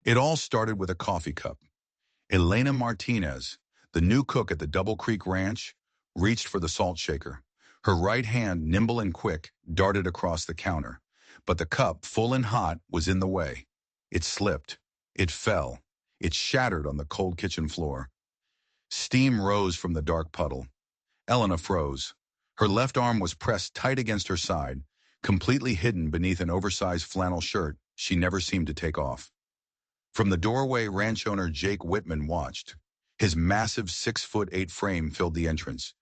It all started with a coffee cup. Elena Martinez, the new cook at the Double Creek Ranch, reached for the salt shaker. Her right hand, nimble and quick, darted across the counter. But the cup, full and hot, was in the way. It slipped. It fell. It shattered on the cold kitchen floor. Steam rose from the dark puddle. Elena froze. Her left arm was pressed tight against her side, completely hidden beneath an oversized flannel shirt she never seemed to take off. From the doorway, ranch owner Jake Whitman watched. His massive 6'8" frame filled the entrance,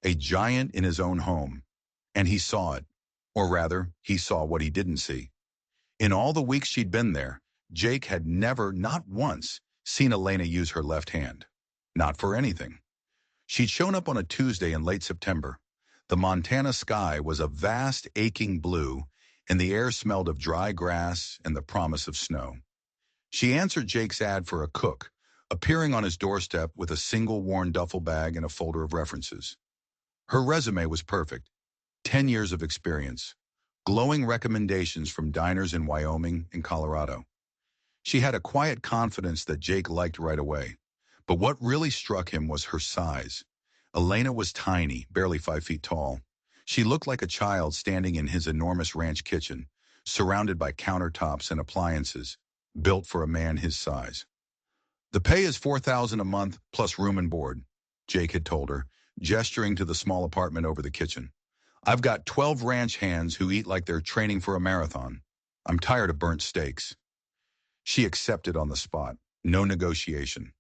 a giant in his own home. And he saw it. Or rather, he saw what he didn't see. In all the weeks she'd been there, Jake had never, not once, seen Elena use her left hand. Not for anything. She'd shown up on a Tuesday in late September. The Montana sky was a vast, aching blue, and the air smelled of dry grass and the promise of snow. She answered Jake's ad for a cook, appearing on his doorstep with a single worn duffel bag and a folder of references. Her resume was perfect. 10 years of experience. Glowing recommendations from diners in Wyoming and Colorado. She had a quiet confidence that Jake liked right away. But what really struck him was her size. Elena was tiny, barely 5 feet tall. She looked like a child standing in his enormous ranch kitchen, surrounded by countertops and appliances, built for a man his size. The pay is $4,000 a month plus room and board, Jake had told her, gesturing to the small apartment over the kitchen. I've got 12 ranch hands who eat like they're training for a marathon. I'm tired of burnt steaks. She accepted on the spot. No negotiation.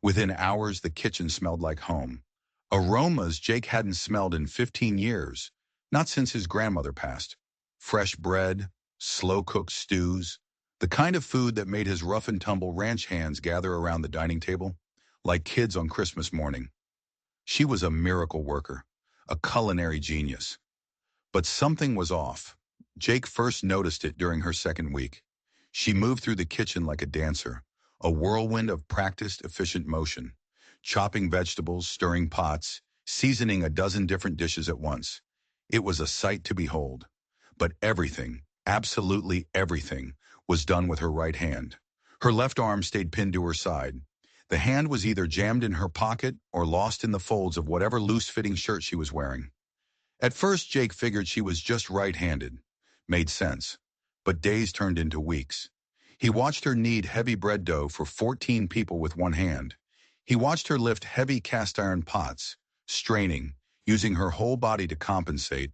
Within hours, the kitchen smelled like home. Aromas Jake hadn't smelled in 15 years, not since his grandmother passed. Fresh bread, slow-cooked stews, the kind of food that made his rough-and-tumble ranch hands gather around the dining table, like kids on Christmas morning. She was a miracle worker, a culinary genius. But something was off. Jake first noticed it during her second week. She moved through the kitchen like a dancer, a whirlwind of practiced, efficient motion, chopping vegetables, stirring pots, seasoning a dozen different dishes at once. It was a sight to behold. But everything, absolutely everything, was done with her right hand. Her left arm stayed pinned to her side. The hand was either jammed in her pocket or lost in the folds of whatever loose-fitting shirt she was wearing. At first, Jake figured she was just right-handed. Made sense. But days turned into weeks. He watched her knead heavy bread dough for 14 people with one hand. He watched her lift heavy cast-iron pots, straining, using her whole body to compensate,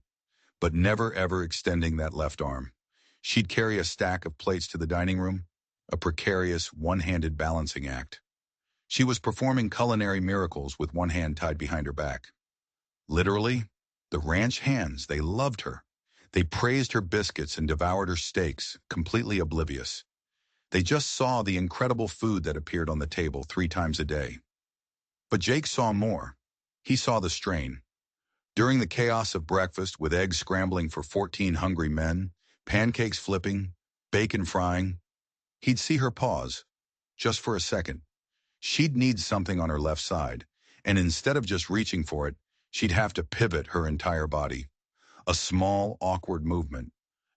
but never ever extending that left arm. She'd carry a stack of plates to the dining room, a precarious, one-handed balancing act. She was performing culinary miracles with one hand tied behind her back. Literally, the ranch hands, they loved her. They praised her biscuits and devoured her steaks, completely oblivious. They just saw the incredible food that appeared on the table 3 times a day. But Jake saw more. He saw the strain. During the chaos of breakfast, with eggs scrambling for 14 hungry men, pancakes flipping, bacon frying, he'd see her pause, just for a second. She'd need something on her left side, and instead of just reaching for it, she'd have to pivot her entire body. A small, awkward movement.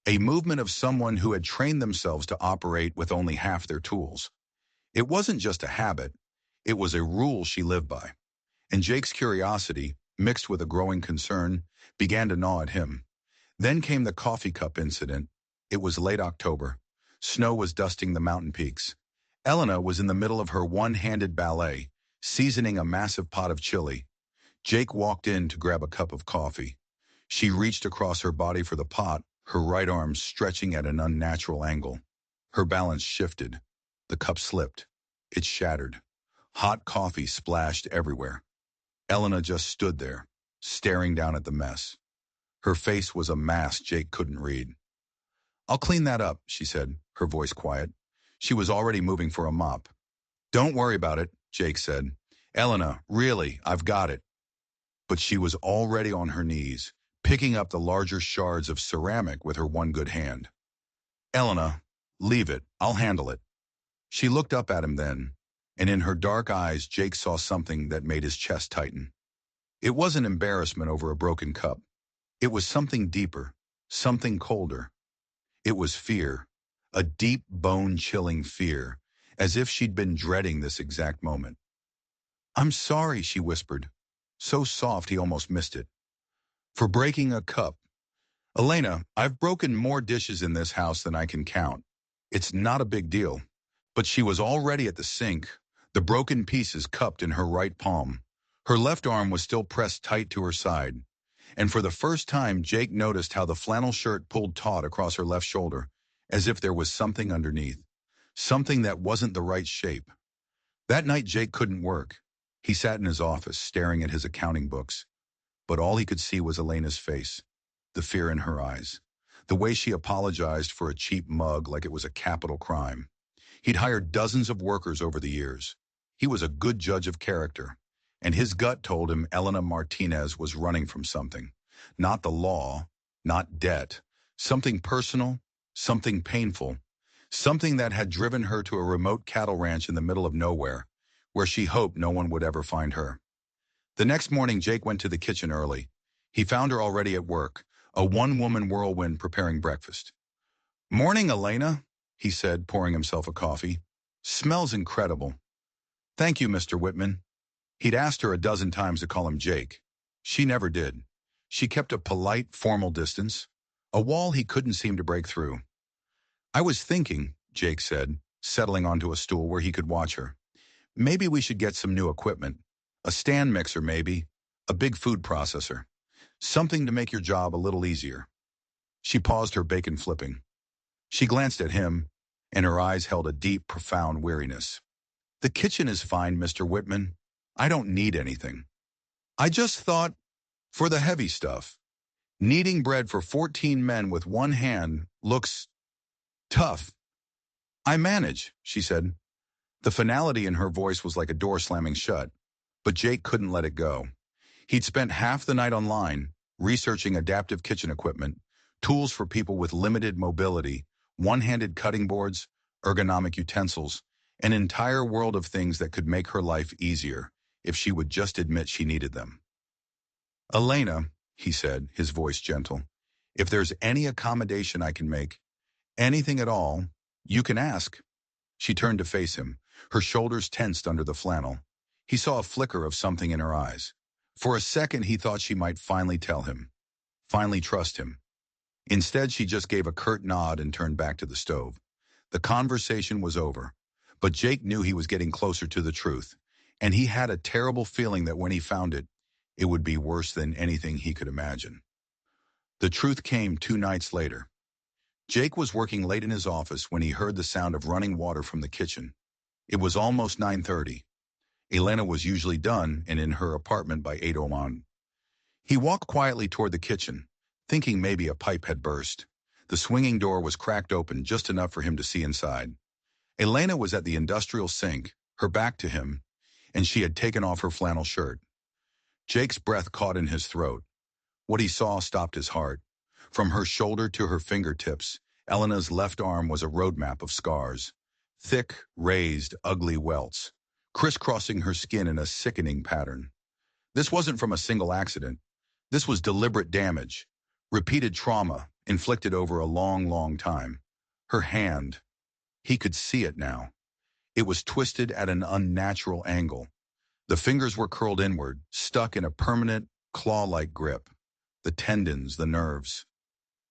A movement of someone who had trained themselves to operate with only half their tools. It wasn't just a habit, it was a rule she lived by. And Jake's curiosity, mixed with a growing concern, began to gnaw at him. Then came the coffee cup incident. It was late October. Snow was dusting the mountain peaks. Elena was in the middle of her one-handed ballet, seasoning a massive pot of chili. Jake walked in to grab a cup of coffee. She reached across her body for the pot, her right arm stretching at an unnatural angle. Her balance shifted. The cup slipped. It shattered. Hot coffee splashed everywhere. Elena just stood there, staring down at the mess. Her face was a mask Jake couldn't read. "I'll clean that up," she said, her voice quiet. She was already moving for a mop. "Don't worry about it," Jake said. "Elena, really, I've got it." But she was already on her knees, picking up the larger shards of ceramic with her one good hand. "Elena, leave it. I'll handle it." She looked up at him then, and in her dark eyes Jake saw something that made his chest tighten. It wasn't embarrassment over a broken cup. It was something deeper, something colder. It was fear, a deep, bone-chilling fear. as if she'd been dreading this exact moment. "I'm sorry," she whispered, so soft he almost missed it. "For breaking a cup. Elena, I've broken more dishes in this house than I can count. It's not a big deal." But she was already at the sink, the broken pieces cupped in her right palm. Her left arm was still pressed tight to her side. And for the first time, Jake noticed how the flannel shirt pulled taut across her left shoulder, as if there was something underneath. Something that wasn't the right shape. That night, Jake couldn't work. He sat in his office, staring at his accounting books. But all he could see was Elena's face, the fear in her eyes, the way she apologized for a cheap mug like it was a capital crime. He'd hired dozens of workers over the years. He was a good judge of character, and his gut told him Elena Martinez was running from something. Not the law, not debt, something personal, something painful, something that had driven her to a remote cattle ranch in the middle of nowhere, where she hoped no one would ever find her. The next morning, Jake went to the kitchen early. He found her already at work, a one-woman whirlwind preparing breakfast. "Morning, Elena," he said, pouring himself a coffee. "Smells incredible." "Thank you, Mr. Whitman." He'd asked her a dozen times to call him Jake. She never did. She kept a polite, formal distance, a wall he couldn't seem to break through. "I was thinking," Jake said, settling onto a stool where he could watch her. "Maybe we should get some new equipment. A stand mixer, maybe. A big food processor. Something to make your job a little easier." She paused her bacon flipping. She glanced at him, and her eyes held a deep, profound weariness. "The kitchen is fine, Mr. Whitman. I don't need anything. I just thought, for the heavy stuff, kneading bread for 14 men with one hand looks tough." "I manage," she said. The finality in her voice was like a door slamming shut, but Jake couldn't let it go. He'd spent half the night online, researching adaptive kitchen equipment, tools for people with limited mobility, one-handed cutting boards, ergonomic utensils, an entire world of things that could make her life easier if she would just admit she needed them. "Elena," he said, his voice gentle, "if there's any accommodation I can make, anything at all, you can ask." She turned to face him, her shoulders tensed under the flannel. He saw a flicker of something in her eyes. For a second, he thought she might finally tell him, finally trust him. Instead, she just gave a curt nod and turned back to the stove. The conversation was over, but Jake knew he was getting closer to the truth, and he had a terrible feeling that when he found it, it would be worse than anything he could imagine. The truth came 2 nights later. Jake was working late in his office when he heard the sound of running water from the kitchen. It was almost 9:30. Elena was usually done and in her apartment by 8:01. He walked quietly toward the kitchen, thinking maybe a pipe had burst. The swinging door was cracked open just enough for him to see inside. Elena was at the industrial sink, her back to him, and she had taken off her flannel shirt. Jake's breath caught in his throat. What he saw stopped his heart. From her shoulder to her fingertips, Elena's left arm was a roadmap of scars. Thick, raised, ugly welts, crisscrossing her skin in a sickening pattern. This wasn't from a single accident. This was deliberate damage, repeated trauma, inflicted over a long, long time. Her hand, he could see it now. It was twisted at an unnatural angle. The fingers were curled inward, stuck in a permanent, claw-like grip. The tendons, the nerves,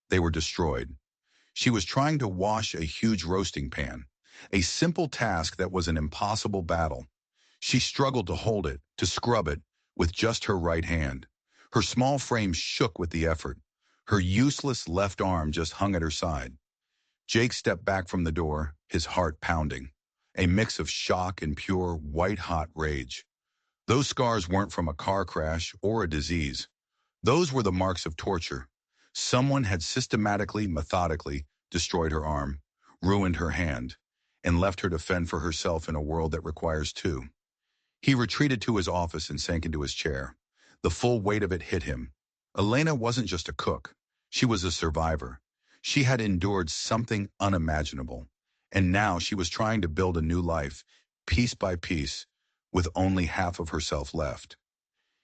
they were destroyed. She was trying to wash a huge roasting pan, a simple task that was an impossible battle. She struggled to hold it, to scrub it, with just her right hand. Her small frame shook with the effort. Her useless left arm just hung at her side. Jake stepped back from the door, his heart pounding, a mix of shock and pure, white-hot rage. Those scars weren't from a car crash or a disease. Those were the marks of torture. Someone had systematically, methodically destroyed her arm, ruined her hand, and left her to fend for herself in a world that requires two. He retreated to his office and sank into his chair. The full weight of it hit him. Elena wasn't just a cook. She was a survivor. She had endured something unimaginable, and now she was trying to build a new life, piece by piece, with only half of herself left.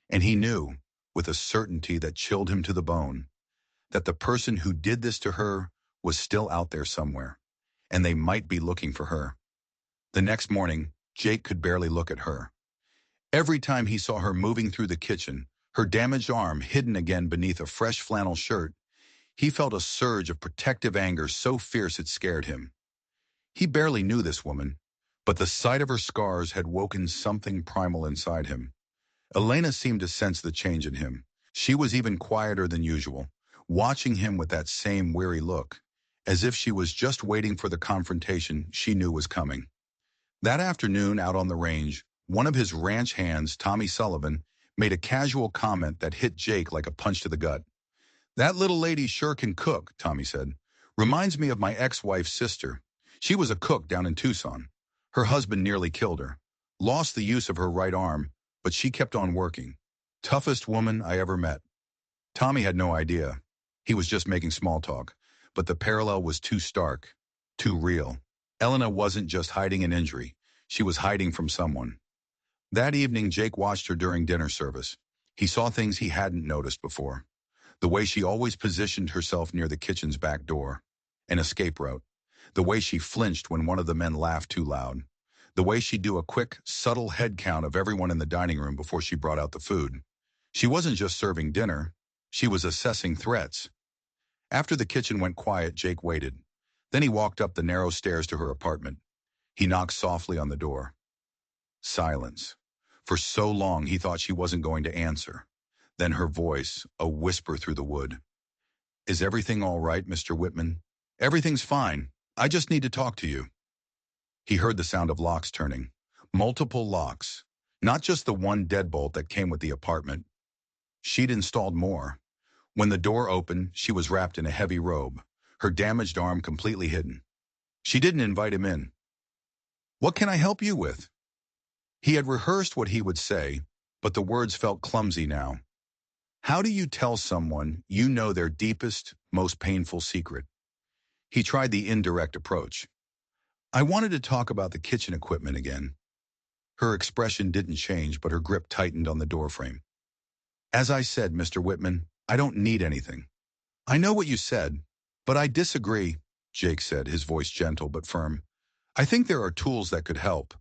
And he knew, with a certainty that chilled him to the bone, that the person who did this to her was still out there somewhere, and they might be looking for her. The next morning, Jake could barely look at her. Every time he saw her moving through the kitchen, her damaged arm hidden again beneath a fresh flannel shirt, he felt a surge of protective anger so fierce it scared him. He barely knew this woman, but the sight of her scars had woken something primal inside him. Elena seemed to sense the change in him. She was even quieter than usual, watching him with that same weary look, as if she was just waiting for the confrontation she knew was coming. That afternoon out on the range, one of his ranch hands, Tommy Sullivan, made a casual comment that hit Jake like a punch to the gut. "That little lady sure can cook," Tommy said. "Reminds me of my ex-wife's sister. She was a cook down in Tucson. Her husband nearly killed her. Lost the use of her right arm, but she kept on working. Toughest woman I ever met." Tommy had no idea. He was just making small talk, but the parallel was too stark, too real. Elena wasn't just hiding an injury. She was hiding from someone. That evening, Jake watched her during dinner service. He saw things he hadn't noticed before. The way she always positioned herself near the kitchen's back door, an escape route. The way she flinched when one of the men laughed too loud. The way she'd do a quick, subtle head count of everyone in the dining room before she brought out the food. She wasn't just serving dinner. She was assessing threats. After the kitchen went quiet, Jake waited. Then he walked up the narrow stairs to her apartment. He knocked softly on the door. Silence. For so long, he thought she wasn't going to answer. Then her voice, a whisper through the wood. "Is everything all right, Mr. Whitman?" "Everything's fine. I just need to talk to you." He heard the sound of locks turning. Multiple locks. Not just the one deadbolt that came with the apartment. She'd installed more. When the door opened, she was wrapped in a heavy robe, her damaged arm completely hidden. She didn't invite him in. "What can I help you with?" He had rehearsed what he would say, but the words felt clumsy now. How do you tell someone you know their deepest, most painful secret? He tried the indirect approach. "I wanted to talk about the kitchen equipment again." Her expression didn't change, but her grip tightened on the doorframe. "As I said, Mr. Whitman, I don't need anything." "I know what you said, but I disagree," Jake said, his voice gentle but firm. "I think there are tools that could help."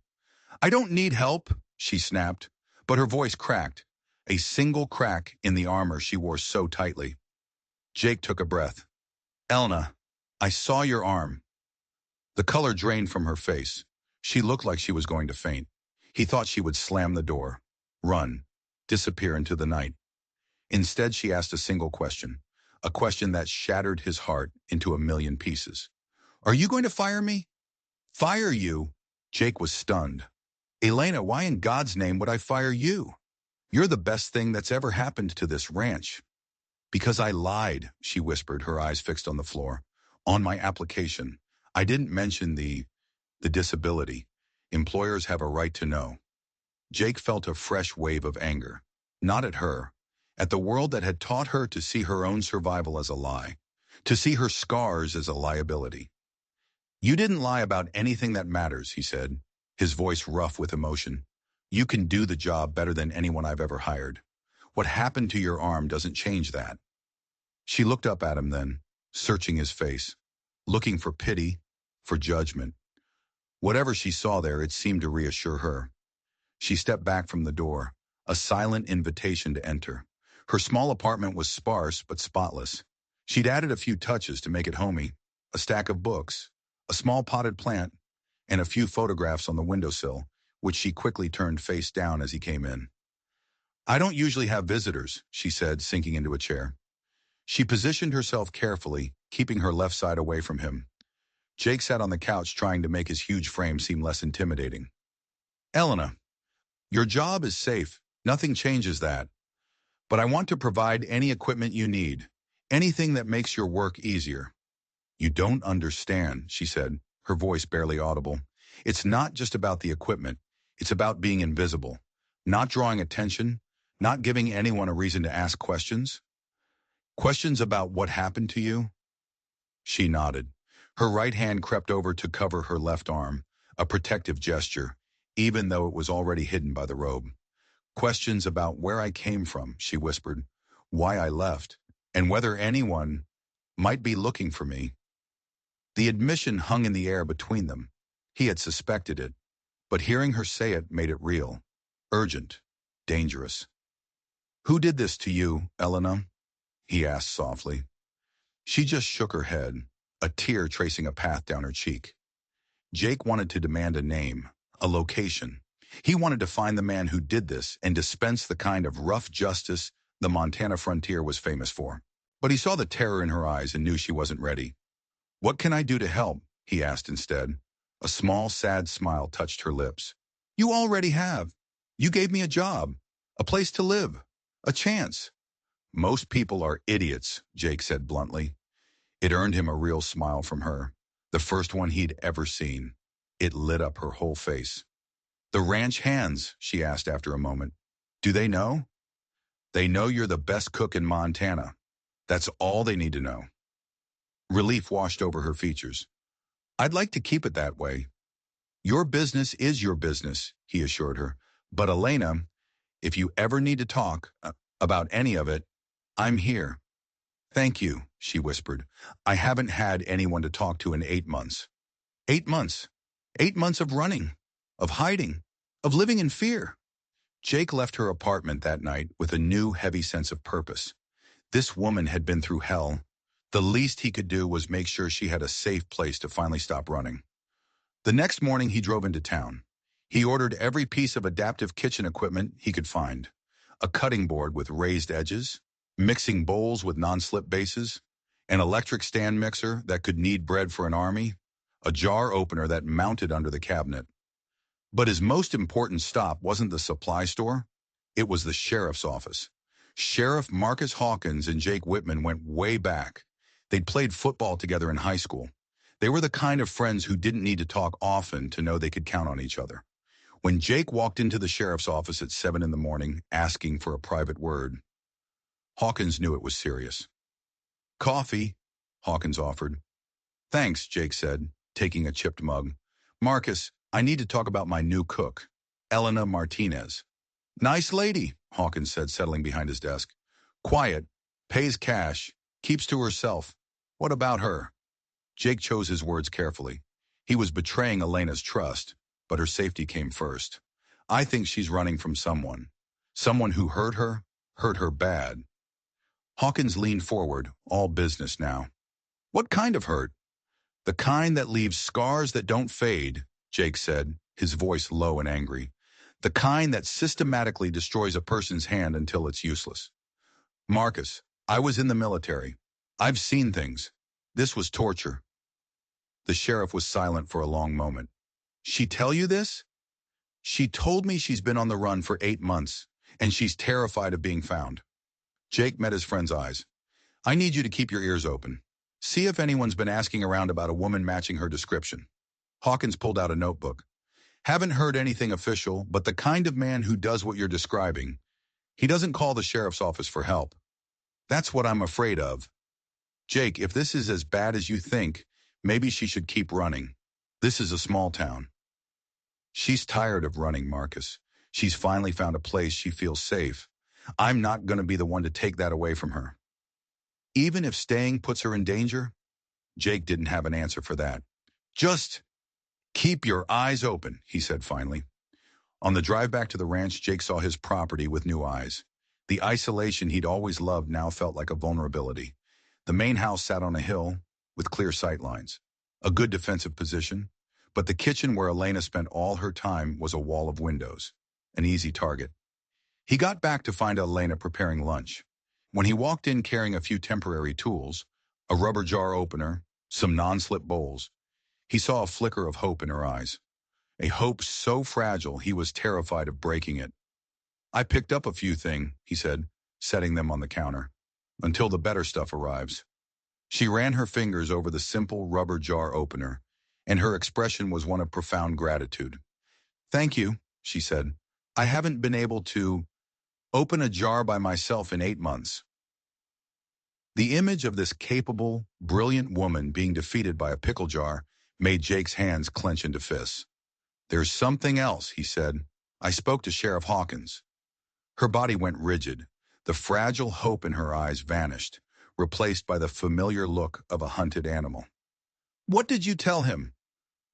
"I don't need help," she snapped, but her voice cracked, a single crack in the armor she wore so tightly. Jake took a breath. "Elena, I saw your arm." The color drained from her face. She looked like she was going to faint. He thought she would slam the door, run, disappear into the night. Instead, she asked a single question, a question that shattered his heart into a million pieces. "Are you going to fire me?" "Fire you?" Jake was stunned. "Elena, why in God's name would I fire you? You're the best thing that's ever happened to this ranch." "Because I lied," she whispered, her eyes fixed on the floor. "On my application, I didn't mention the disability. Employers have a right to know." Jake felt a fresh wave of anger. Not at her. At the world that had taught her to see her own survival as a lie. To see her scars as a liability. "You didn't lie about anything that matters," he said, his voice rough with emotion. "You can do the job better than anyone I've ever hired. What happened to your arm doesn't change that." She looked up at him then, searching his face, looking for pity, for judgment. Whatever she saw there, it seemed to reassure her. She stepped back from the door, a silent invitation to enter. Her small apartment was sparse but spotless. She'd added a few touches to make it homey, a stack of books, a small potted plant, and a few photographs on the windowsill, which she quickly turned face down as he came in. "I don't usually have visitors," she said, sinking into a chair. She positioned herself carefully, keeping her left side away from him. Jake sat on the couch trying to make his huge frame seem less intimidating. "Elena, your job is safe. Nothing changes that. But I want to provide any equipment you need, anything that makes your work easier." "You don't understand," she said, her voice barely audible. "It's not just about the equipment. It's about being invisible, not drawing attention, not giving anyone a reason to ask questions." "Questions about what happened to you?" She nodded. Her right hand crept over to cover her left arm, a protective gesture, even though it was already hidden by the robe. "Questions about where I came from," she whispered, "why I left, and whether anyone might be looking for me." The admission hung in the air between them. He had suspected it, But hearing her say it made it real. Urgent. Dangerous. "Who did this to you, Elena?" he asked softly. She just shook her head, a tear tracing a path down her cheek. Jake wanted to demand a name, a location. He wanted to find the man who did this and dispense the kind of rough justice the Montana frontier was famous for. But he saw the terror in her eyes and knew she wasn't ready. "What can I do to help?" he asked instead. A small, sad smile touched her lips. "You already have. You gave me a job, a place to live, a chance." "Most people are idiots," Jake said bluntly. It earned him a real smile from her, the first one he'd ever seen. It lit up her whole face. "The ranch hands," she asked after a moment. "Do they know?" "They know you're the best cook in Montana. That's all they need to know." Relief washed over her features. "I'd like to keep it that way." "Your business is your business," he assured her. "But Elena, if you ever need to talk about any of it, I'm here." "Thank you," she whispered. "I haven't had anyone to talk to in 8 months." 8 months. 8 months of running, of hiding, of living in fear. Jake left her apartment that night with a new, heavy sense of purpose. This woman had been through hell. The least he could do was make sure she had a safe place to finally stop running. The next morning, he drove into town. He ordered every piece of adaptive kitchen equipment he could find. A cutting board with raised edges, mixing bowls with non-slip bases, an electric stand mixer that could knead bread for an army, a jar opener that mounted under the cabinet. But his most important stop wasn't the supply store. It was the sheriff's office. Sheriff Marcus Hawkins and Jake Whitman went way back. They'd played football together in high school. They were the kind of friends who didn't need to talk often to know they could count on each other. When Jake walked into the sheriff's office at 7 in the morning, asking for a private word, Hawkins knew it was serious. "Coffee," Hawkins offered. "Thanks," Jake said, taking a chipped mug. "Marcus, I need to talk about my new cook, Elena Martinez." "Nice lady," Hawkins said, settling behind his desk. "Quiet, pays cash, keeps to herself. What about her?" Jake chose his words carefully. He was betraying Elena's trust, but her safety came first. "I think she's running from someone. Someone who hurt her bad." Hawkins leaned forward, all business now. "What kind of hurt?" "The kind that leaves scars that don't fade," Jake said, his voice low and angry. "The kind that systematically destroys a person's hand until it's useless. Marcus, I was in the military. I've seen things. This was torture." The sheriff was silent for a long moment. "She tell you this?" "She told me she's been on the run for 8 months, and she's terrified of being found." Jake met his friend's eyes. "I need you to keep your ears open. See if anyone's been asking around about a woman matching her description." Hawkins pulled out a notebook. "Haven't heard anything official, but the kind of man who does what you're describing. He doesn't call the sheriff's office for help. That's what I'm afraid of. Jake, if this is as bad as you think, maybe she should keep running. This is a small town." "She's tired of running, Marcus. She's finally found a place she feels safe. I'm not going to be the one to take that away from her." "Even if staying puts her in danger?" Jake didn't have an answer for that. "Just keep your eyes open," he said finally. On the drive back to the ranch, Jake saw his property with new eyes. The isolation he'd always loved now felt like a vulnerability. The main house sat on a hill with clear sightlines, a good defensive position, but the kitchen where Elena spent all her time was a wall of windows, an easy target. He got back to find Elena preparing lunch. When he walked in carrying a few temporary tools, a rubber jar opener, some non-slip bowls, he saw a flicker of hope in her eyes. A hope so fragile he was terrified of breaking it. "I picked up a few things," he said, setting them on the counter, "until the better stuff arrives." She ran her fingers over the simple rubber jar opener, and her expression was one of profound gratitude. "Thank you," she said. "I haven't been able to open a jar by myself in 8 months." The image of this capable, brilliant woman being defeated by a pickle jar made Jake's hands clench into fists. "There's something else," he said. "I spoke to Sheriff Hawkins." Her body went rigid. The fragile hope in her eyes vanished, replaced by the familiar look of a hunted animal. "What did you tell him?"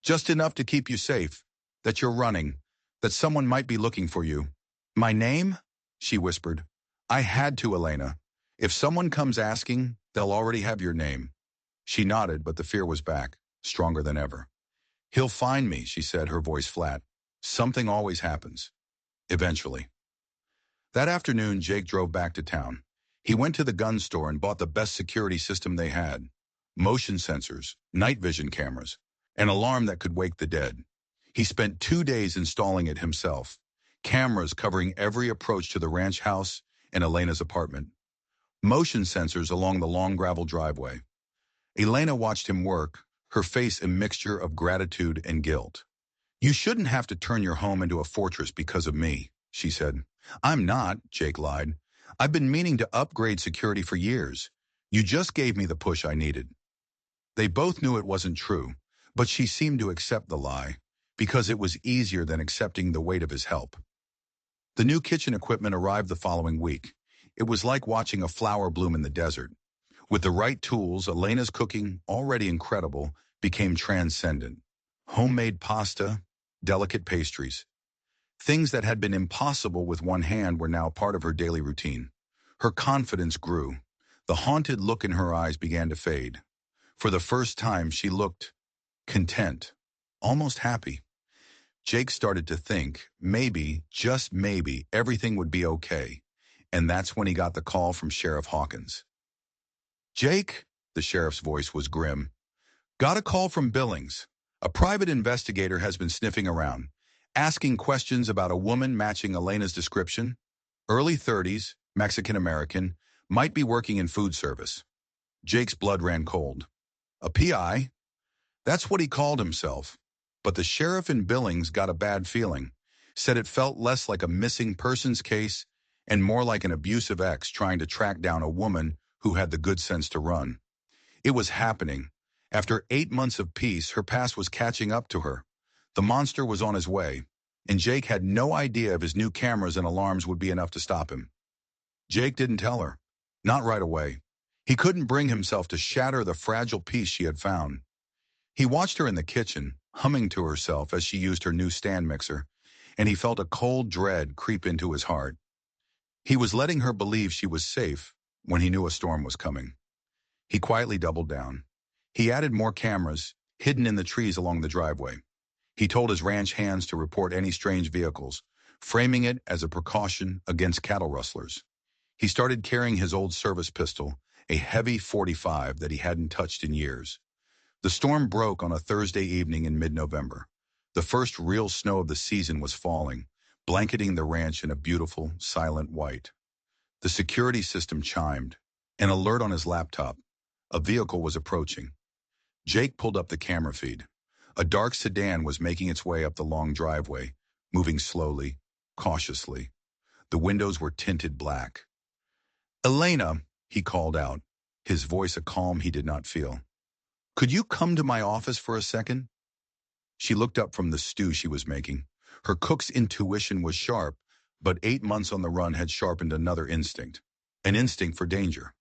"Just enough to keep you safe. that you're running, that someone might be looking for you. My name? She whispered. I had to, Elena. If someone comes asking, they'll already have your name. She nodded, but the fear was back, stronger than ever. He'll find me, she said, her voice flat. Something always happens. Eventually. That afternoon, Jake drove back to town. He went to the gun store and bought the best security system they had. Motion sensors, night vision cameras, an alarm that could wake the dead. He spent 2 days installing it himself. Cameras covering every approach to the ranch house and Elena's apartment. Motion sensors along the long gravel driveway. Elena watched him work, her face a mixture of gratitude and guilt. You shouldn't have to turn your home into a fortress because of me, she said. I'm not, Jake lied. I've been meaning to upgrade security for years. You just gave me the push I needed. They both knew it wasn't true, but she seemed to accept the lie, because it was easier than accepting the weight of his help. The new kitchen equipment arrived the following week. It was like watching a flower bloom in the desert. With the right tools, Elena's cooking, already incredible, became transcendent. Homemade pasta, delicate pastries. Things that had been impossible with one hand were now part of her daily routine. Her confidence grew. The haunted look in her eyes began to fade. For the first time, she looked content, almost happy. Jake started to think, maybe, just maybe, everything would be okay. And that's when he got the call from Sheriff Hawkins. Jake, the sheriff's voice was grim. Got a call from Billings. A private investigator has been sniffing around, asking questions about a woman matching Elena's description. Early 30s, Mexican-American, might be working in food service. Jake's blood ran cold. A PI? That's what he called himself. But the sheriff in Billings got a bad feeling, said it felt less like a missing persons case and more like an abusive ex trying to track down a woman who had the good sense to run. It was happening. After 8 months of peace, her past was catching up to her. The monster was on his way, and Jake had no idea if his new cameras and alarms would be enough to stop him. Jake didn't tell her. Not right away. He couldn't bring himself to shatter the fragile peace she had found. He watched her in the kitchen, humming to herself as she used her new stand mixer, and he felt a cold dread creep into his heart. He was letting her believe she was safe when he knew a storm was coming. He quietly doubled down. He added more cameras, hidden in the trees along the driveway. He told his ranch hands to report any strange vehicles, framing it as a precaution against cattle rustlers. He started carrying his old service pistol, a heavy .45 that he hadn't touched in years. The storm broke on a Thursday evening in mid-November. The first real snow of the season was falling, blanketing the ranch in a beautiful, silent white. The security system chimed. An alert on his laptop. A vehicle was approaching. Jake pulled up the camera feed. A dark sedan was making its way up the long driveway, moving slowly, cautiously. The windows were tinted black. Elena, he called out, his voice a calm he did not feel. Could you come to my office for a second? She looked up from the stew she was making. Her cook's intuition was sharp, but 8 months on the run had sharpened another instinct, an instinct for danger.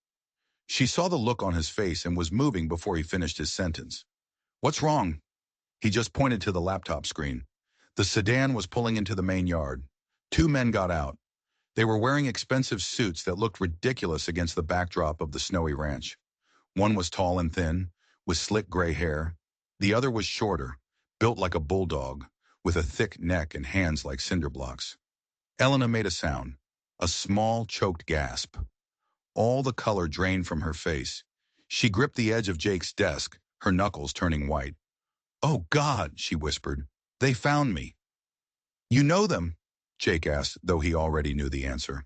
She saw the look on his face and was moving before he finished his sentence. What's wrong? He just pointed to the laptop screen. The sedan was pulling into the main yard. 2 men got out. They were wearing expensive suits that looked ridiculous against the backdrop of the snowy ranch. One was tall and thin, with slick gray hair. The other was shorter, built like a bulldog, with a thick neck and hands like cinder blocks. Elena made a sound, a small, choked gasp. All the color drained from her face. She gripped the edge of Jake's desk, her knuckles turning white. Oh, God, she whispered. They found me. You know them? Jake asked, though he already knew the answer.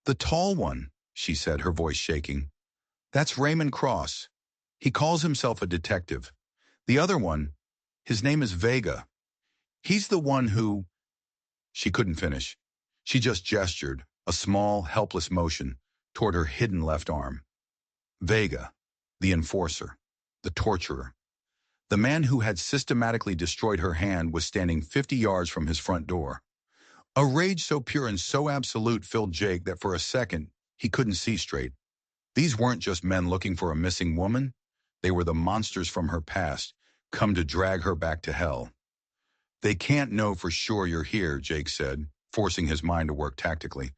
The tall one, she said, her voice shaking. That's Raymond Cross. He calls himself a detective. The other one, his name is Vega. He's the one who... She couldn't finish. She just gestured, a small, helpless motion, toward her hidden left arm. Vega, the enforcer, the torturer. The man who had systematically destroyed her hand was standing 50 yards from his front door. A rage so pure and so absolute filled Jake that for a second, he couldn't see straight. These weren't just men looking for a missing woman. They were the monsters from her past, come to drag her back to hell. They can't know for sure you're here, Jake said, forcing his mind to work tactically.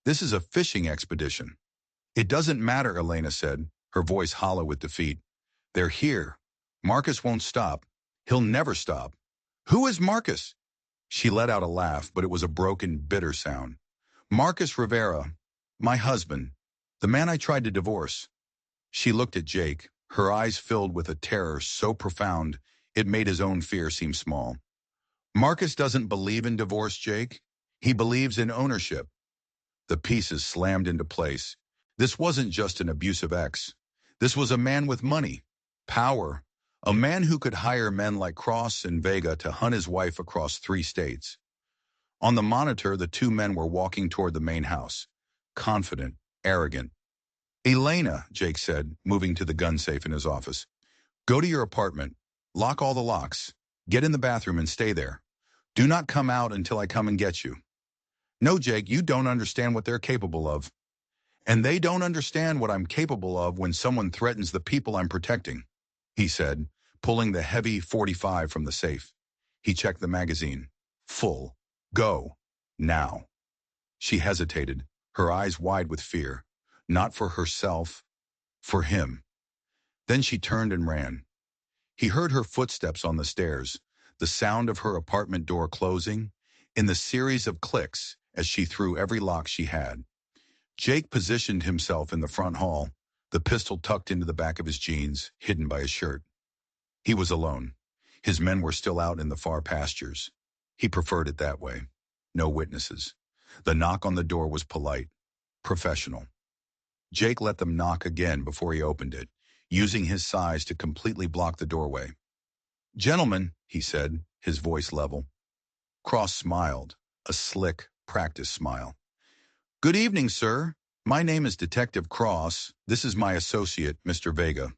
This is a fishing expedition. It doesn't matter, Elena said, her voice hollow with defeat. They're here. Marcus won't stop. He'll never stop. Who is Marcus? She let out a laugh, but it was a broken, bitter sound. Marcus Rivera, my husband, the man I tried to divorce. She looked at Jake, her eyes filled with a terror so profound it made his own fear seem small. Marcus doesn't believe in divorce, Jake. He believes in ownership. The pieces slammed into place. This wasn't just an abusive ex. This was a man with money, power, a man who could hire men like Cross and Vega to hunt his wife across 3 states. On the monitor, the 2 men were walking toward the main house, confident, arrogant. Elena, Jake said, moving to the gun safe in his office. Go to your apartment. Lock all the locks. Get in the bathroom and stay there. Do not come out until I come and get you. No, Jake, you don't understand what they're capable of. And they don't understand what I'm capable of when someone threatens the people I'm protecting, he said, pulling the heavy .45 from the safe. He checked the magazine. Full. Go. Now. She hesitated, her eyes wide with fear. Not for herself, for him. Then she turned and ran. He heard her footsteps on the stairs, the sound of her apartment door closing, in the series of clicks as she threw every lock she had. Jake positioned himself in the front hall, the pistol tucked into the back of his jeans, hidden by his shirt. He was alone. His men were still out in the far pastures. He preferred it that way. No witnesses. The knock on the door was polite, professional. Jake let them knock again before he opened it, using his size to completely block the doorway. Gentlemen, he said, his voice level. Cross smiled, a slick, practiced smile. Good evening, sir. My name is Detective Cross. This is my associate, Mr. Vega.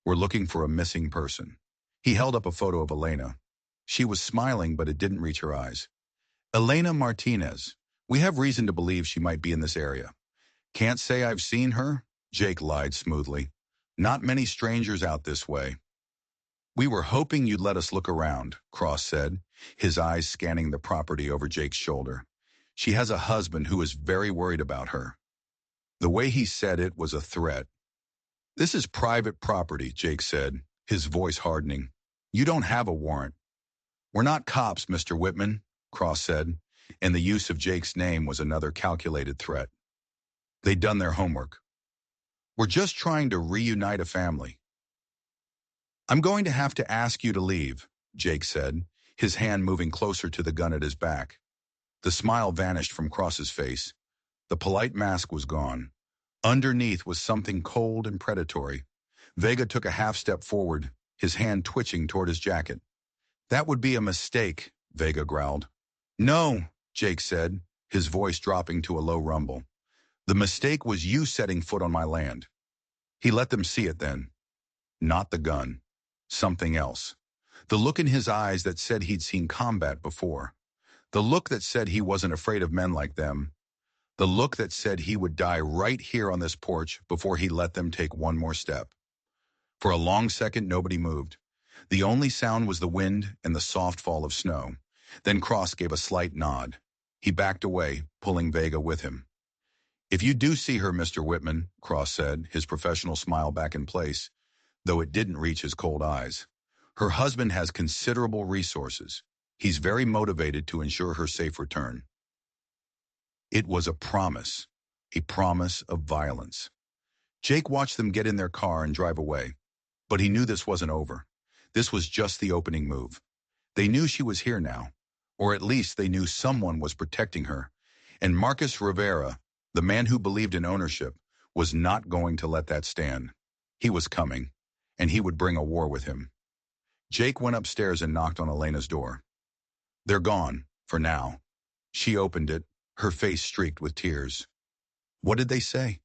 We're looking for a missing person. He held up a photo of Elena. She was smiling, but it didn't reach her eyes. Elena Martinez. We have reason to believe she might be in this area. Can't say I've seen her, Jake lied smoothly. Not many strangers out this way. We were hoping you'd let us look around, Cross said, his eyes scanning the property over Jake's shoulder. She has a husband who is very worried about her. The way he said it was a threat. This is private property, Jake said, his voice hardening. You don't have a warrant. We're not cops, Mr. Whitman, Cross said, and the use of Jake's name was another calculated threat. They'd done their homework. We're just trying to reunite a family. I'm going to have to ask you to leave, Jake said, his hand moving closer to the gun at his back. The smile vanished from Cross's face. The polite mask was gone. Underneath was something cold and predatory. Vega took a half step forward, his hand twitching toward his jacket. That would be a mistake, Vega growled. No, Jake said, his voice dropping to a low rumble. The mistake was you setting foot on my land. He let them see it then. Not the gun. Something else. The look in his eyes that said he'd seen combat before. The look that said he wasn't afraid of men like them. The look that said he would die right here on this porch before he let them take one more step. For a long second, nobody moved. The only sound was the wind and the soft fall of snow. Then Cross gave a slight nod. He backed away, pulling Vega with him. If you do see her, Mr. Whitman, Cross said, his professional smile back in place, though it didn't reach his cold eyes. Her husband has considerable resources. He's very motivated to ensure her safe return. It was a promise of violence. Jake watched them get in their car and drive away. But he knew this wasn't over. This was just the opening move. They knew she was here now, or at least they knew someone was protecting her. And Marcus Rivera, the man who believed in ownership, was not going to let that stand. He was coming, and he would bring a war with him. Jake went upstairs and knocked on Elena's door. They're gone, for now. She opened it, her face streaked with tears. What did they say?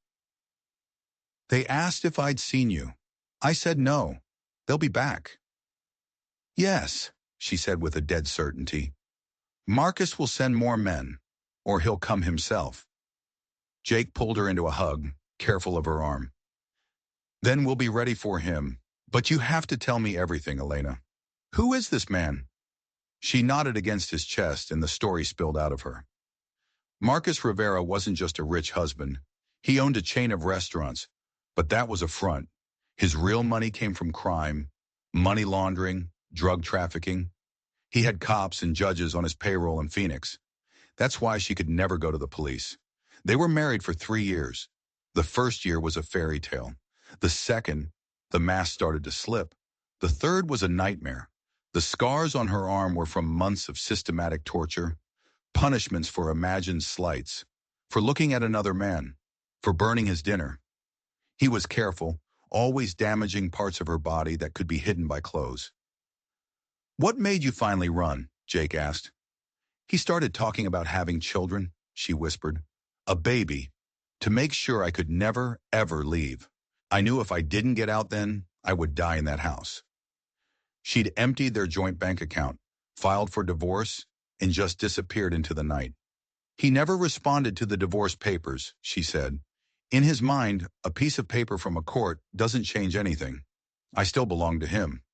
They asked if I'd seen you. I said no. They'll be back. Yes, she said with a dead certainty. Marcus will send more men, or he'll come himself. Jake pulled her into a hug, careful of her arm. Then we'll be ready for him. But you have to tell me everything, Elena. Who is this man? She nodded against his chest and the story spilled out of her. Marcus Rivera wasn't just a rich husband. He owned a chain of restaurants, but that was a front. His real money came from crime, money laundering, drug trafficking. He had cops and judges on his payroll in Phoenix. That's why she could never go to the police. They were married for 3 years. The first year was a fairy tale. The second, the mask started to slip. The third was a nightmare. The scars on her arm were from months of systematic torture, punishments for imagined slights, for looking at another man, for burning his dinner. He was careful, always damaging parts of her body that could be hidden by clothes. "What made you finally run?" Jake asked. "He started talking about having children," she whispered. "A baby, to make sure I could never, ever leave. I knew if I didn't get out then, I would die in that house." She'd emptied their joint bank account, filed for divorce, and just disappeared into the night. "He never responded to the divorce papers," she said. "In his mind, a piece of paper from a court doesn't change anything. I still belong to him."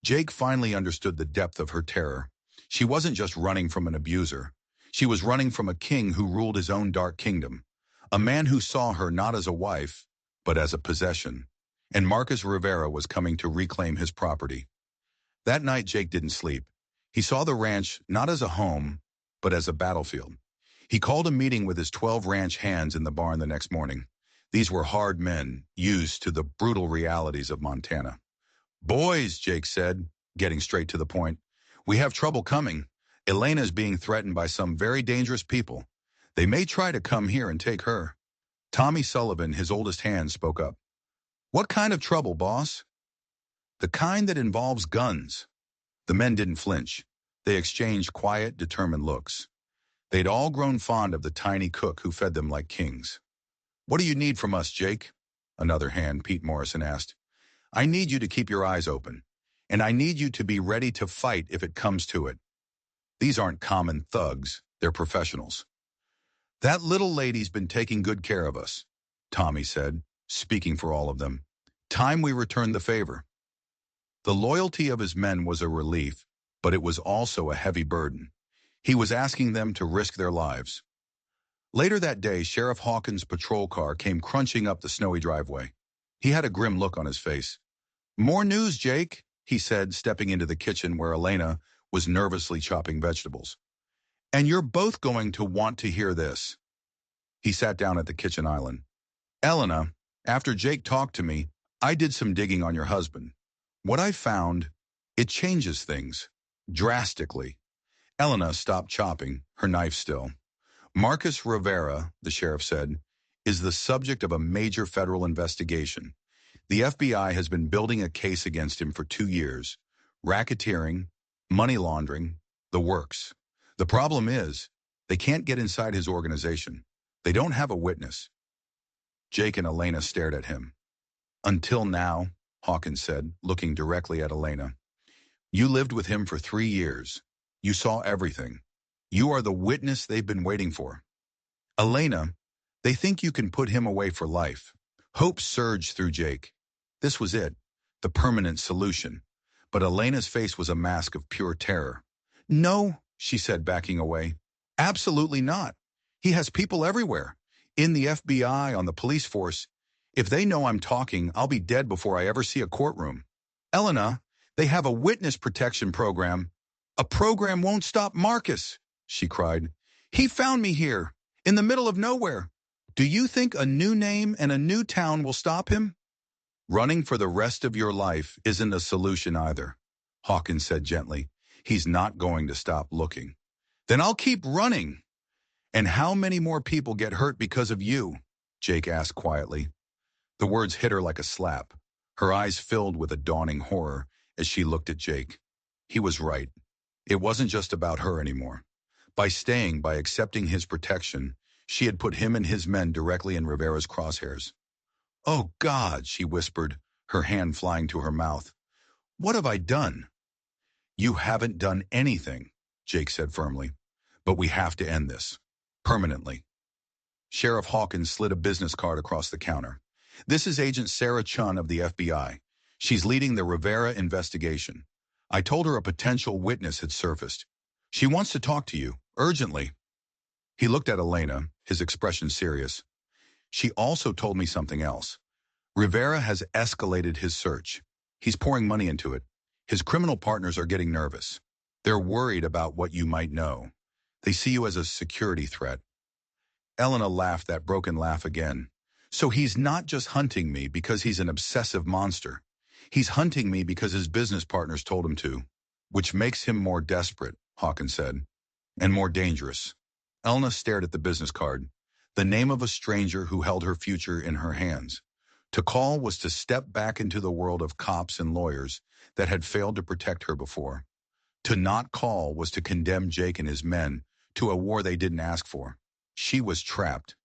Jake finally understood the depth of her terror. She wasn't just running from an abuser. She was running from a king who ruled his own dark kingdom, a man who saw her not as a wife, but as a possession. And Marcus Rivera was coming to reclaim his property. That night, Jake didn't sleep. He saw the ranch not as a home, but as a battlefield. He called a meeting with his 12 ranch hands in the barn the next morning. These were hard men, used to the brutal realities of Montana. "Boys," Jake said, getting straight to the point, "we have trouble coming. Elena is being threatened by some very dangerous people. They may try to come here and take her." Tommy Sullivan, his oldest hand, spoke up. "What kind of trouble, boss?" "The kind that involves guns." The men didn't flinch. They exchanged quiet, determined looks. They'd all grown fond of the tiny cook who fed them like kings. "What do you need from us, Jake?" Another hand, Pete Morrison, asked. "I need you to keep your eyes open, and I need you to be ready to fight if it comes to it. These aren't common thugs, they're professionals." "That little lady's been taking good care of us," Tommy said, speaking for all of them. "Time we returned the favor." The loyalty of his men was a relief, but it was also a heavy burden. He was asking them to risk their lives. Later that day, Sheriff Hawkins' patrol car came crunching up the snowy driveway. He had a grim look on his face. "More news, Jake," he said, stepping into the kitchen where Elena was nervously chopping vegetables. "And you're both going to want to hear this." He sat down at the kitchen island. "Elena, after Jake talked to me, I did some digging on your husband. What I found, it changes things. Drastically." Elena stopped chopping, her knife still. "Marcus Rivera," the sheriff said, "is the subject of a major federal investigation. The FBI has been building a case against him for 2 years. Racketeering, money laundering, the works. The problem is, they can't get inside his organization. They don't have a witness." Jake and Elena stared at him. "Until now," Hawkins said, looking directly at Elena. "You lived with him for 3 years. You saw everything. You are the witness they've been waiting for. Elena, they think you can put him away for life." Hope surged through Jake. This was it, the permanent solution. But Elena's face was a mask of pure terror. "No," she said, backing away. "Absolutely not. He has people everywhere. In the FBI, on the police force. If they know I'm talking, I'll be dead before I ever see a courtroom. Elena, they have a witness protection program." "A program won't stop Marcus," she cried. "He found me here, in the middle of nowhere. Do you think a new name and a new town will stop him?" "Running for the rest of your life isn't a solution either," Hawkins said gently. "He's not going to stop looking." "Then I'll keep running." "And how many more people get hurt because of you?" Jake asked quietly. The words hit her like a slap. Her eyes filled with a dawning horror as she looked at Jake. He was right. It wasn't just about her anymore. By accepting his protection, she had put him and his men directly in Rivera's crosshairs. "Oh God," she whispered, her hand flying to her mouth. "What have I done?" "You haven't done anything," Jake said firmly. "But we have to end this. Permanently." Sheriff Hawkins slid a business card across the counter. "This is Agent Sarah Chun of the FBI. She's leading the Rivera investigation. I told her a potential witness had surfaced. She wants to talk to you, urgently. He looked at Elena, his expression serious. She also told me something else. Rivera has escalated his search. He's pouring money into it. His criminal partners are getting nervous. They're worried about what you might know. They see you as a security threat. Elena laughed that broken laugh again. So he's not just hunting me because he's an obsessive monster. He's hunting me because his business partners told him to, which makes him more desperate, Hawkins said, and more dangerous. Elena stared at the business card, the name of a stranger who held her future in her hands. To call was to step back into the world of cops and lawyers that had failed to protect her before. To not call was to condemn Jake and his men to a war they didn't ask for. She was trapped.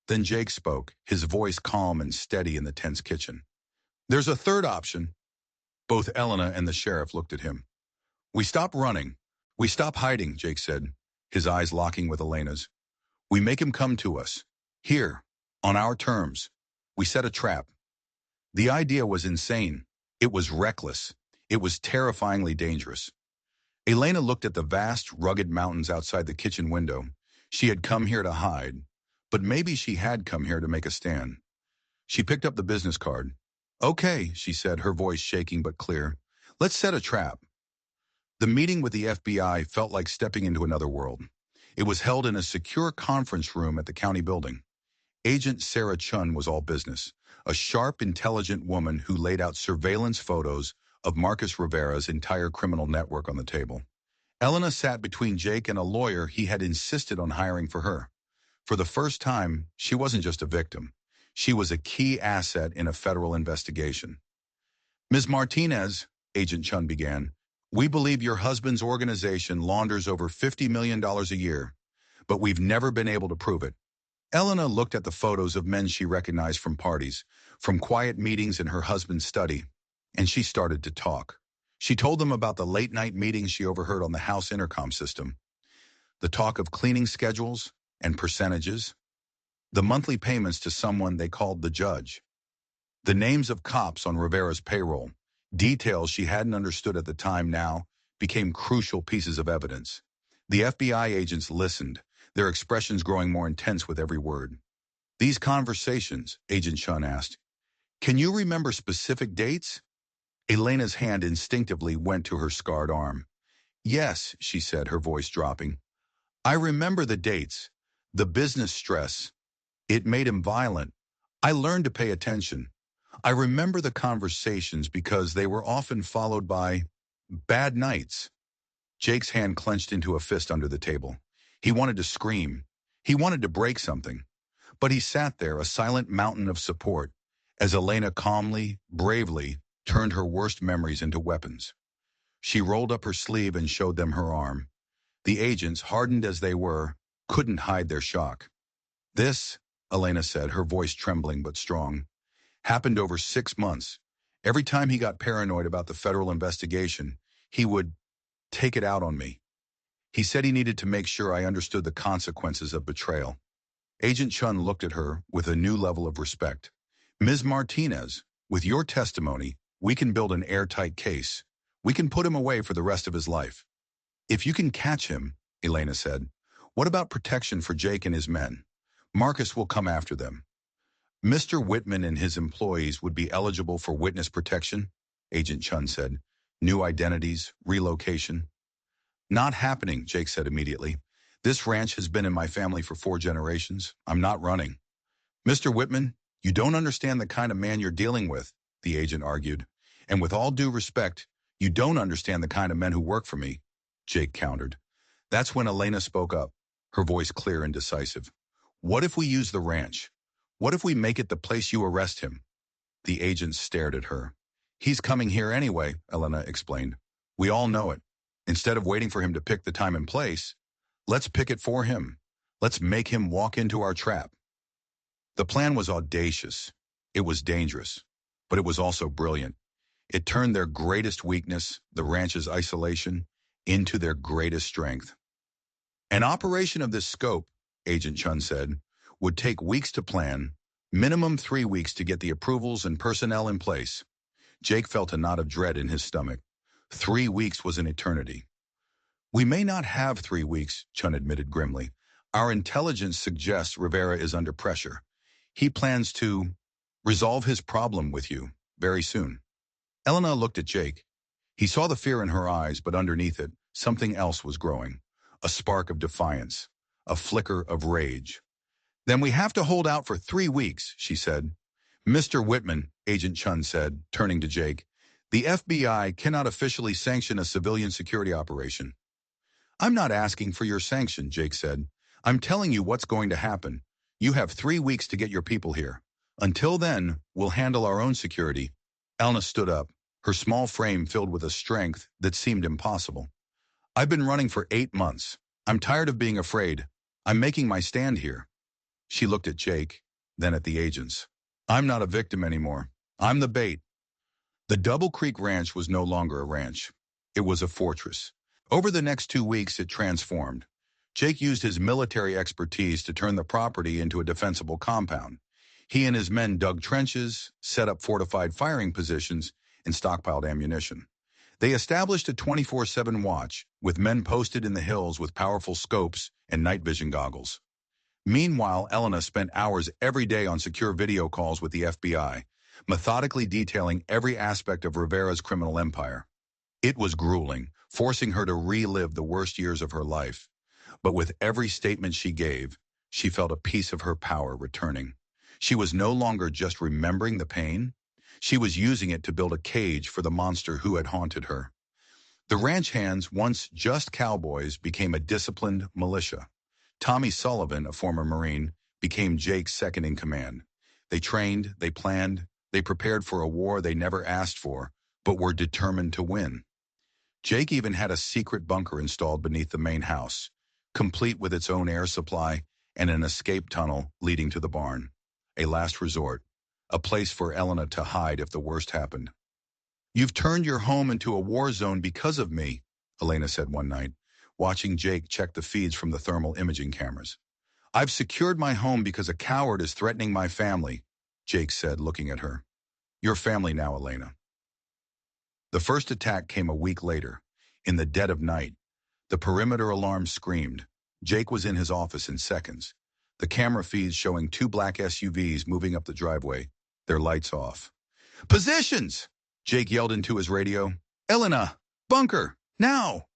Then Jake spoke, his voice calm and steady in the tense kitchen. There's a third option. Both Elena and the sheriff looked at him. We stop running. We stop hiding, Jake said, his eyes locking with Elena's. We make him come to us. Here, on our terms. We set a trap. The idea was insane. It was reckless. It was terrifyingly dangerous. Elena looked at the vast, rugged mountains outside the kitchen window. She had come here to hide, but maybe she had come here to make a stand. She picked up the business card. Okay, she said, her voice shaking but clear. Let's set a trap. The meeting with the FBI felt like stepping into another world. It was held in a secure conference room at the county building. Agent Sarah Chun was all business, a sharp, intelligent woman who laid out surveillance photos of Marcus Rivera's entire criminal network on the table. Elena sat between Jake and a lawyer he had insisted on hiring for her. For the first time, she wasn't just a victim. She was a key asset in a federal investigation. Ms. Martinez, Agent Chun began, we believe your husband's organization launders over $50 million a year, but we've never been able to prove it. Elena looked at the photos of men she recognized from parties, from quiet meetings in her husband's study, and she started to talk. She told them about the late-night meetings she overheard on the house intercom system, the talk of cleaning schedules and percentages, the monthly payments to someone they called the judge, the names of cops on Rivera's payroll, details she hadn't understood at the time now became crucial pieces of evidence. The FBI agents listened, their expressions growing more intense with every word. These conversations, Agent Chun asked, can you remember specific dates? Elena's hand instinctively went to her scarred arm. Yes, she said, her voice dropping. I remember the dates, the business stress. It made him violent. I learned to pay attention. I remember the conversations because they were often followed by bad nights. Jake's hand clenched into a fist under the table. He wanted to scream. He wanted to break something. But he sat there, a silent mountain of support, as Elena calmly, bravely, turned her worst memories into weapons. She rolled up her sleeve and showed them her arm. The agents, hardened as they were, couldn't hide their shock. This, Elena said, her voice trembling but strong, happened over 6 months. Every time he got paranoid about the federal investigation, he would take it out on me. He said he needed to make sure I understood the consequences of betrayal. Agent Chun looked at her with a new level of respect. Ms. Martinez, with your testimony, we can build an airtight case. We can put him away for the rest of his life. If you can catch him, Elena said, what about protection for Jake and his men? Marcus will come after them. Mr. Whitman and his employees would be eligible for witness protection, Agent Chun said. New identities, relocation. Not happening, Jake said immediately. This ranch has been in my family for 4 generations. I'm not running. Mr. Whitman, you don't understand the kind of man you're dealing with, the agent argued. And with all due respect, you don't understand the kind of men who work for me, Jake countered. That's when Elena spoke up, her voice clear and decisive. What if we use the ranch? What if we make it the place you arrest him? The agent stared at her. He's coming here anyway, Elena explained. We all know it. Instead of waiting for him to pick the time and place, let's pick it for him. Let's make him walk into our trap. The plan was audacious. It was dangerous, but it was also brilliant. It turned their greatest weakness, the ranch's isolation, into their greatest strength. An operation of this scope, Agent Chun said, would take weeks to plan, minimum 3 weeks to get the approvals and personnel in place. Jake felt a knot of dread in his stomach. 3 weeks was an eternity. We may not have 3 weeks, Chun admitted grimly. Our intelligence suggests Rivera is under pressure. He plans to resolve his problem with you very soon. Elena looked at Jake. He saw the fear in her eyes, but underneath it, something else was growing. A spark of defiance. A flicker of rage. Then we have to hold out for 3 weeks, she said. Mr. Whitman, Agent Chun said, turning to Jake, the FBI cannot officially sanction a civilian security operation. I'm not asking for your sanction, Jake said. I'm telling you what's going to happen. You have 3 weeks to get your people here. Until then, we'll handle our own security. Elna stood up, her small frame filled with a strength that seemed impossible. I've been running for 8 months. I'm tired of being afraid. I'm making my stand here. She looked at Jake, then at the agents. I'm not a victim anymore. I'm the bait. The Double Creek Ranch was no longer a ranch. It was a fortress. Over the next 2 weeks, it transformed. Jake used his military expertise to turn the property into a defensible compound. He and his men dug trenches, set up fortified firing positions, and stockpiled ammunition. They established a 24/7 watch, with men posted in the hills with powerful scopes and night vision goggles. Meanwhile, Elena spent hours every day on secure video calls with the FBI, methodically detailing every aspect of Rivera's criminal empire. It was grueling, forcing her to relive the worst years of her life. But with every statement she gave, she felt a piece of her power returning. She was no longer just remembering the pain. She was using it to build a cage for the monster who had haunted her. The ranch hands, once just cowboys, became a disciplined militia. Tommy Sullivan, a former Marine, became Jake's second in command. They trained, they planned, they prepared for a war they never asked for, but were determined to win. Jake even had a secret bunker installed beneath the main house, complete with its own air supply and an escape tunnel leading to the barn. A last resort, a place for Elena to hide if the worst happened. You've turned your home into a war zone because of me, Elena said one night, watching Jake check the feeds from the thermal imaging cameras. I've secured my home because a coward is threatening my family, Jake said, looking at her. Your family now, Elena. The first attack came a week later. In the dead of night, the perimeter alarm screamed. Jake was in his office in seconds. The camera feeds showing 2 black SUVs moving up the driveway, their lights off. Positions! Jake yelled into his radio. Elena, bunker, now!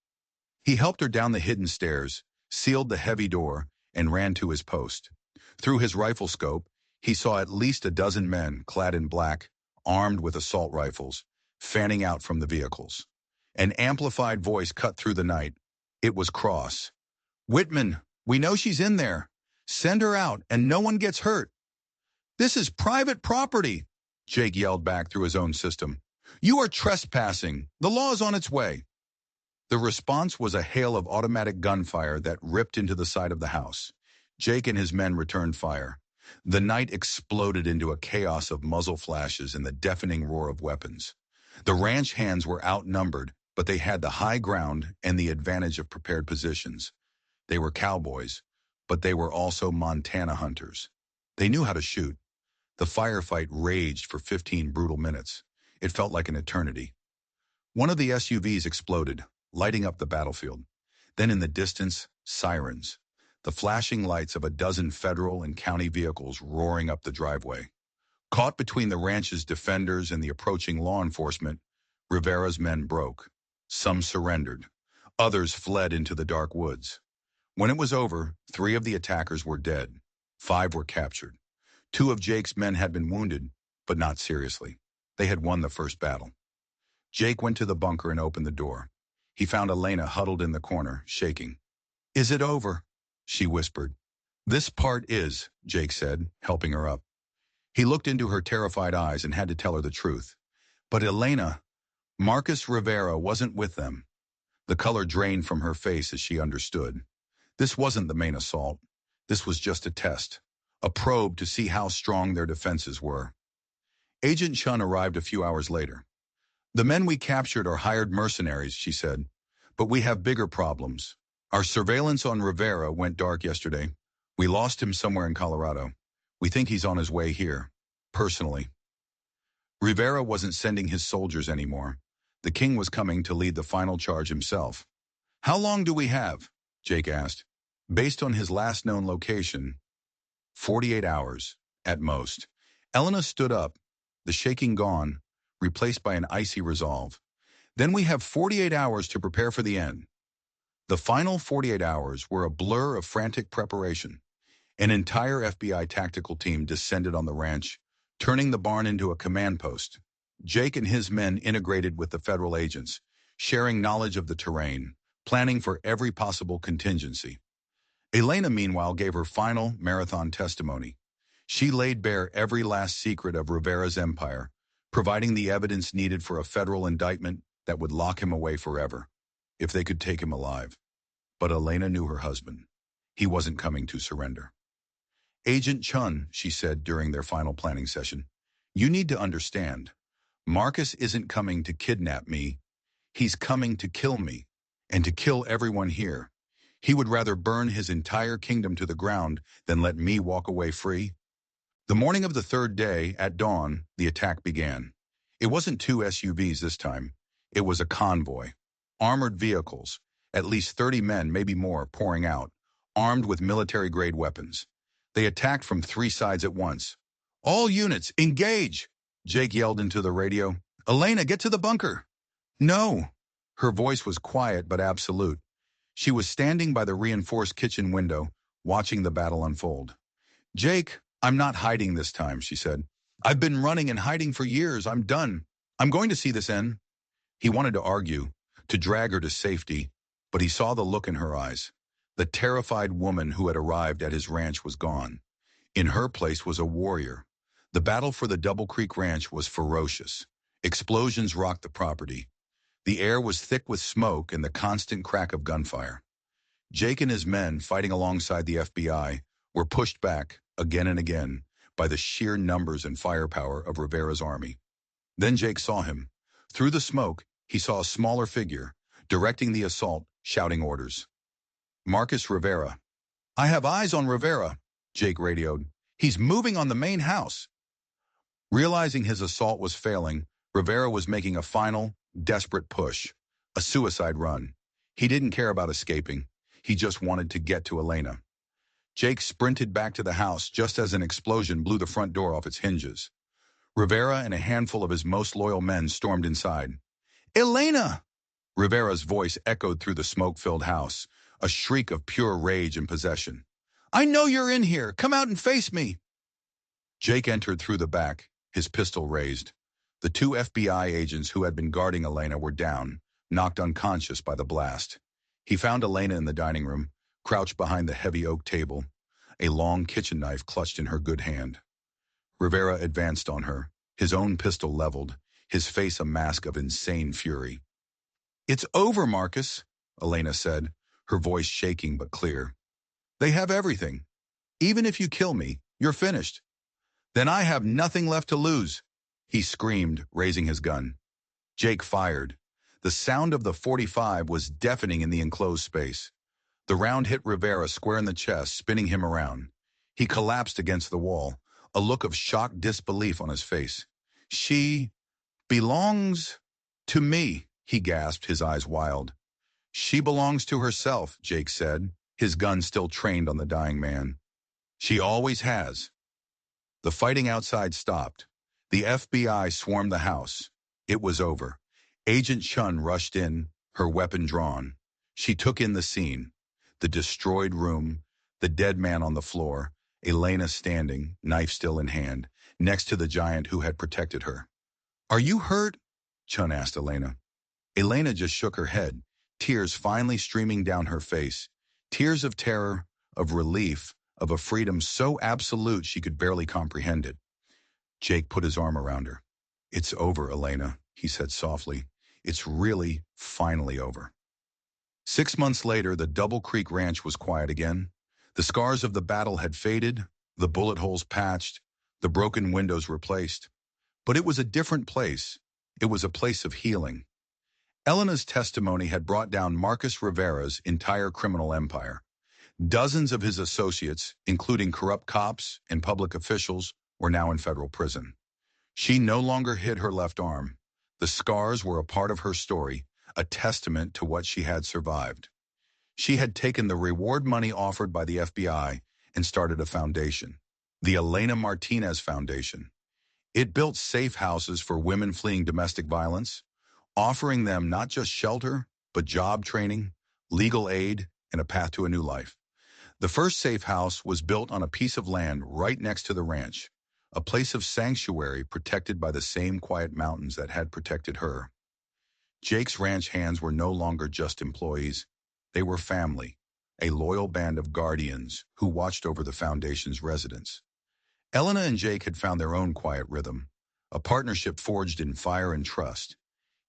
He helped her down the hidden stairs, sealed the heavy door, and ran to his post. Through his rifle scope, he saw at least a dozen men clad in black, armed with assault rifles, fanning out from the vehicles. An amplified voice cut through the night. It was Cross. Whitman, we know she's in there. Send her out and no one gets hurt. This is private property, Jake yelled back through his own system. You are trespassing. The law is on its way. The response was a hail of automatic gunfire that ripped into the side of the house. Jake and his men returned fire. The night exploded into a chaos of muzzle flashes and the deafening roar of weapons. The ranch hands were outnumbered, but they had the high ground and the advantage of prepared positions. They were cowboys, but they were also Montana hunters. They knew how to shoot. The firefight raged for 15 brutal minutes. It felt like an eternity. One of the SUVs exploded, lighting up the battlefield. Then in the distance, sirens. The flashing lights of a dozen federal and county vehicles roaring up the driveway. Caught between the ranch's defenders and the approaching law enforcement, Rivera's men broke. Some surrendered. Others fled into the dark woods. When it was over, 3 of the attackers were dead. 5 were captured. 2 of Jake's men had been wounded, but not seriously. They had won the first battle. Jake went to the bunker and opened the door. He found Elena huddled in the corner, shaking. Is it over? She whispered. This part is, Jake said, helping her up. He looked into her terrified eyes and had to tell her the truth. But Elena, Marcus Rivera wasn't with them. The color drained from her face as she understood. This wasn't the main assault. This was just a test, a probe to see how strong their defenses were. Agent Chun arrived a few hours later. The men we captured are hired mercenaries, she said, but we have bigger problems. Our surveillance on Rivera went dark yesterday. We lost him somewhere in Colorado. We think he's on his way here, personally. Rivera wasn't sending his soldiers anymore. The king was coming to lead the final charge himself. How long do we have? Jake asked. Based on his last known location, 48 hours, at most. Elena stood up, the shaking gone, replaced by an icy resolve. Then we have 48 hours to prepare for the end. The final 48 hours were a blur of frantic preparation. An entire FBI tactical team descended on the ranch, turning the barn into a command post. Jake and his men integrated with the federal agents, sharing knowledge of the terrain, planning for every possible contingency. Elena, meanwhile, gave her final marathon testimony. She laid bare every last secret of Rivera's empire, providing the evidence needed for a federal indictment that would lock him away forever, if they could take him alive. But Elena knew her husband. He wasn't coming to surrender. Agent Chun, she said during their final planning session, you need to understand. Marcus isn't coming to kidnap me. He's coming to kill me, and to kill everyone here. He would rather burn his entire kingdom to the ground than let me walk away free. The morning of the third day, at dawn, the attack began. It wasn't 2 SUVs this time. It was a convoy. Armored vehicles, at least 30 men, maybe more, pouring out, armed with military-grade weapons. They attacked from 3 sides at once. All units, engage! Jake yelled into the radio. Elena, get to the bunker! No! Her voice was quiet but absolute. She was standing by the reinforced kitchen window, watching the battle unfold. Jake, I'm not hiding this time, she said. I've been running and hiding for years. I'm done. I'm going to see this end. He wanted to argue, to drag her to safety, but he saw the look in her eyes. The terrified woman who had arrived at his ranch was gone. In her place was a warrior. The battle for the Double Creek Ranch was ferocious. Explosions rocked the property. The air was thick with smoke and the constant crack of gunfire. Jake and his men, fighting alongside the FBI, were pushed back, again and again, by the sheer numbers and firepower of Rivera's army. Then Jake saw him. Through the smoke, he saw a smaller figure, directing the assault, shouting orders. Marcus Rivera. I have eyes on Rivera, Jake radioed. He's moving on the main house. Realizing his assault was failing, Rivera was making a final, desperate push, a suicide run. He didn't care about escaping. He just wanted to get to Elena. Jake sprinted back to the house just as an explosion blew the front door off its hinges. Rivera and a handful of his most loyal men stormed inside. Elena! Rivera's voice echoed through the smoke-filled house, a shriek of pure rage and possession. I know you're in here. Come out and face me. Jake entered through the back, his pistol raised. The 2 FBI agents who had been guarding Elena were down, knocked unconscious by the blast. He found Elena in the dining room, crouched behind the heavy oak table, a long kitchen knife clutched in her good hand. Rivera advanced on her, his own pistol leveled, his face a mask of insane fury. It's over, Marcus, Elena said, her voice shaking but clear. They have everything. Even if you kill me, you're finished. Then I have nothing left to lose, he screamed, raising his gun. Jake fired. The sound of the .45 was deafening in the enclosed space. The round hit Rivera square in the chest, spinning him around. He collapsed against the wall, a look of shocked disbelief on his face. She belongs to me, he gasped, his eyes wild. She belongs to herself, Jake said, his gun still trained on the dying man. She always has. The fighting outside stopped. The FBI swarmed the house. It was over. Agent Chun rushed in, her weapon drawn. She took in the scene. The destroyed room, the dead man on the floor, Elena standing, knife still in hand, next to the giant who had protected her. Are you hurt? Chun asked Elena. Elena just shook her head, tears finally streaming down her face. Tears of terror, of relief, of a freedom so absolute she could barely comprehend it. Jake put his arm around her. It's over, Elena, he said softly. It's really, finally over. 6 months later, the Double Creek Ranch was quiet again. The scars of the battle had faded, the bullet holes patched, the broken windows replaced. But it was a different place. It was a place of healing. Elena's testimony had brought down Marcus Rivera's entire criminal empire. Dozens of his associates, including corrupt cops and public officials, were now in federal prison. She no longer hid her left arm. The scars were a part of her story, a testament to what she had survived. She had taken the reward money offered by the FBI and started a foundation, the Elena Martinez Foundation. It built safe houses for women fleeing domestic violence, offering them not just shelter, but job training, legal aid, and a path to a new life. The first safe house was built on a piece of land right next to the ranch, a place of sanctuary protected by the same quiet mountains that had protected her. Jake's ranch hands were no longer just employees. They were family, a loyal band of guardians who watched over the foundation's residents. Elena and Jake had found their own quiet rhythm, a partnership forged in fire and trust.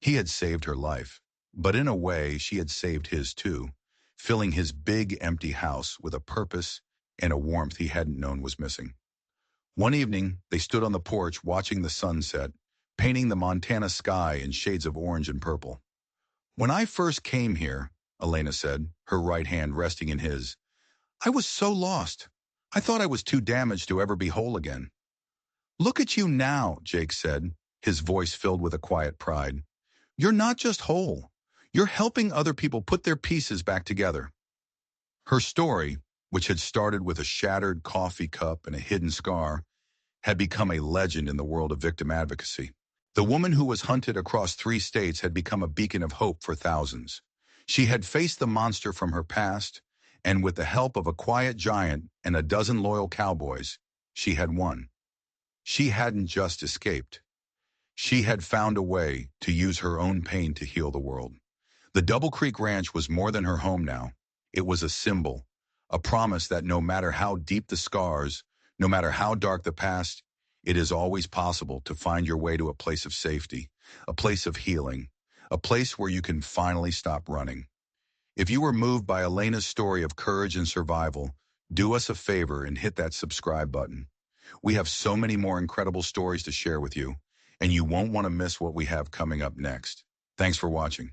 He had saved her life, but in a way she had saved his too, filling his big empty house with a purpose and a warmth he hadn't known was missing. One evening, they stood on the porch watching the sunset, painting the Montana sky in shades of orange and purple. "When I first came here," Elena said, her right hand resting in his, "I was so lost. I thought I was too damaged to ever be whole again." "Look at you now," Jake said, his voice filled with a quiet pride. "You're not just whole. You're helping other people put their pieces back together." Her story, which had started with a shattered coffee cup and a hidden scar, had become a legend in the world of victim advocacy. The woman who was hunted across 3 states had become a beacon of hope for thousands. She had faced the monster from her past, and with the help of a quiet giant and a dozen loyal cowboys, she had won. She hadn't just escaped. She had found a way to use her own pain to heal the world. The Double Creek Ranch was more than her home now. It was a symbol, a promise that no matter how deep the scars, no matter how dark the past, it is always possible to find your way to a place of safety, a place of healing, a place where you can finally stop running. If you were moved by Elena's story of courage and survival, do us a favor and hit that subscribe button. We have so many more incredible stories to share with you, and you won't want to miss what we have coming up next. Thanks for watching.